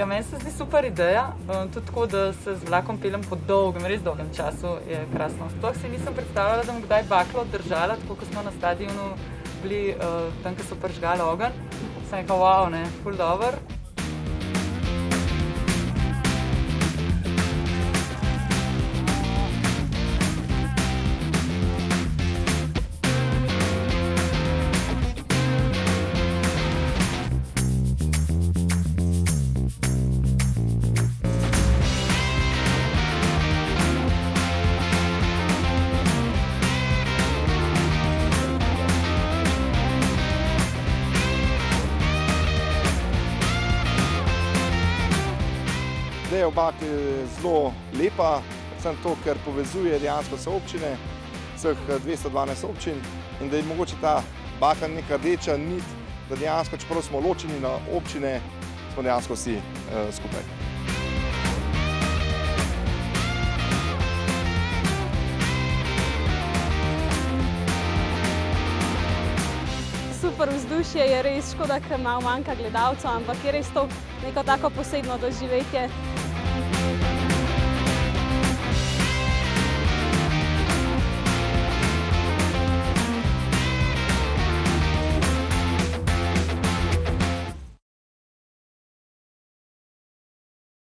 Ja, meni se zdi super ideja, tudi tako, da se z vlakom peljem po dolgem, res dolgem času, je krasno. Sploh si nisem predstavljala, da bom kdaj baklo držala, tako kot smo na stadionu bili tam, ko so prižgali ogenj. Sem rekla, wow, ne, ful dobro. Ideja v bakli je zelo lepa, predvsem to, ker povezuje dejansko vse občine, vseh 212 občin in da je mogoče ta bakla neka rdeča nit, da dejansko, čeprav smo ločeni na občine, smo dejansko vsi skupaj. Super vzdušje je res, škoda, ker malo manjka gledalcev, ampak je res to neko tako posebno doživetje.